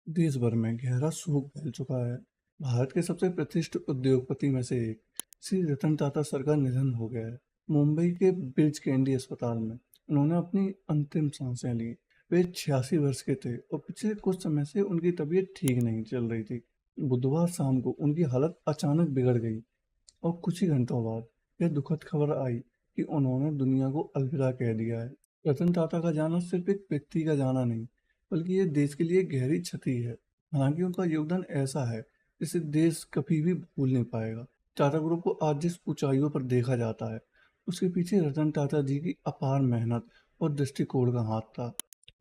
देश भर में गहरा शोक फैल चुका है। भारत के सबसे प्रतिष्ठित उद्योगपति में से एक श्री रतन टाटा सर का निधन हो गया है। मुंबई के ब्रिज कैंडी अस्पताल में उन्होंने अपनी अंतिम सांसें ली। वे 86 वर्ष के थे और पिछले कुछ समय से उनकी तबीयत ठीक नहीं चल रही थी। बुधवार शाम को उनकी हालत अचानक बिगड़ गई और कुछ ही घंटों बाद यह दुखद खबर आई कि उन्होंने दुनिया को अलविदा कह दिया है। रतन टाटा का जाना सिर्फ एक व्यक्ति का जाना नहीं, बल्कि ये देश के लिए गहरी क्षति है। हालांकि उनका योगदान ऐसा है जिसे देश कभी भी भूल नहीं पाएगा। टाटा ग्रुप को आज जिस ऊंचाइयों पर देखा जाता है, उसके पीछे रतन टाटा जी की अपार मेहनत और दृष्टिकोण का हाथ था।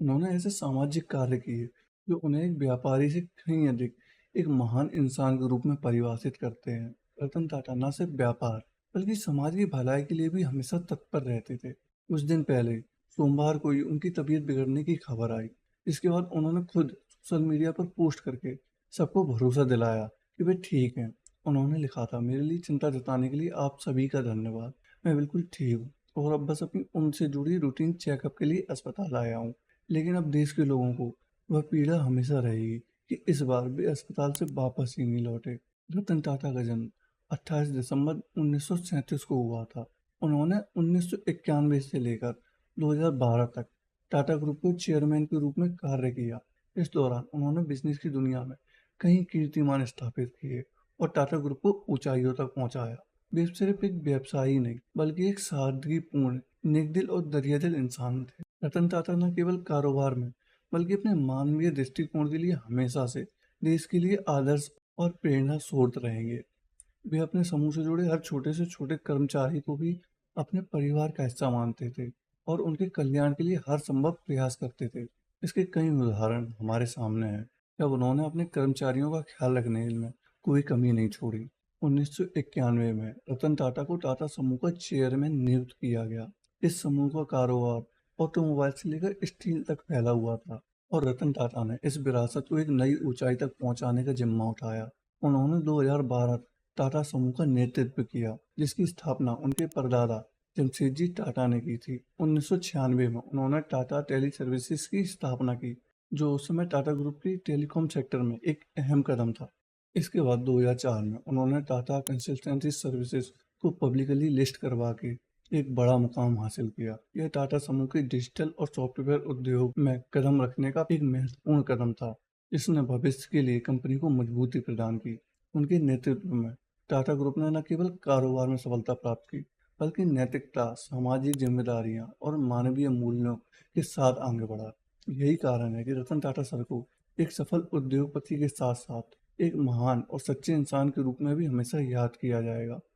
उन्होंने ऐसे सामाजिक कार्य किए जो उन्हें एक व्यापारी से कहीं अधिक एक महान इंसान के रूप में परिभाषित करते हैं। रतन टाटा न सिर्फ व्यापार बल्कि समाज की भलाई के लिए भी हमेशा तत्पर रहते थे। कुछ दिन पहले सोमवार को ही उनकी तबीयत बिगड़ने की खबर आई। इसके बाद उन्होंने खुद सोशल मीडिया पर पोस्ट करके सबको भरोसा दिलाया कि वे ठीक हैं। उन्होंने लिखा था, मेरे लिए चिंता जताने के लिए आप सभी का धन्यवाद। मैं बिल्कुल ठीक हूँ और अब बस अपनी उनसे जुड़ी रूटीन चेकअप के लिए अस्पताल आया हूँ। लेकिन अब देश के लोगों को वह पीड़ा हमेशा रहेगी कि इस बार वे अस्पताल से वापस ही नहीं लौटे। रतन टाटा का जन्म 28 दिसंबर 1937 को हुआ था। उन्होंने 1991 से लेकर 2012 तक टाटा ग्रुप के चेयरमैन के रूप में कार्य किया। इस दौरान उन्होंने बिजनेस की दुनिया में कई कीर्तिमान स्थापित किए और टाटा ग्रुप को ऊंचाइयों तक पहुंचाया। वे सिर्फ एक व्यवसायी नहीं, बल्कि एक सादगीपूर्ण, नेकदिल और दरियादिल इंसान थे। रतन टाटा न केवल कारोबार में, बल्कि अपने मानवीय दृष्टिकोण के लिए हमेशा से देश के लिए आदर्श और प्रेरणा स्रोत रहेंगे। वे अपने समूह से जुड़े हर छोटे से छोटे कर्मचारी को भी अपने परिवार का हिस्सा मानते थे और उनके कल्याण के लिए हर संभव प्रयास करते थे। इसके कई उदाहरण हमारे सामने हैं जब उन्होंने अपने कर्मचारियों का ख्याल रखने में कोई कमी नहीं छोड़ी। 1991 में रतन टाटा को टाटा समूह का चेयरमैन नियुक्त किया गया। इस समूह का कारोबार ऑटोमोबाइल से लेकर स्टील तक फैला हुआ था और रतन टाटा ने इस विरासत को एक नई ऊंचाई तक पहुंचाने का जिम्मा उठाया। उन्होंने 2012 टाटा समूह का नेतृत्व किया, जिसकी स्थापना उनके परदादा जमशेदजी टाटा ने की थी। 1996 में उन्होंने टाटा टेली सर्विसेज की स्थापना की, जो उस समय टाटा ग्रुप की टेलीकॉम सेक्टर में एक अहम कदम था। इसके बाद 2004 में उन्होंने टाटा कंसल्टेंसी सर्विसेज को पब्लिकली लिस्ट करवा के एक बड़ा मुकाम हासिल किया। यह टाटा समूह के डिजिटल और सॉफ्टवेयर उद्योग में कदम रखने का एक महत्वपूर्ण कदम था, जिसने भविष्य के लिए कंपनी को मजबूती प्रदान की। उनके नेतृत्व में टाटा ग्रुप ने न केवल कारोबार में सफलता प्राप्त की, बल्कि नैतिकता, सामाजिक जिम्मेदारियां और मानवीय मूल्यों के साथ आगे बढ़ा। यही कारण है कि रतन टाटा सर को एक सफल उद्योगपति के साथ साथ एक महान और सच्चे इंसान के रूप में भी हमेशा याद किया जाएगा।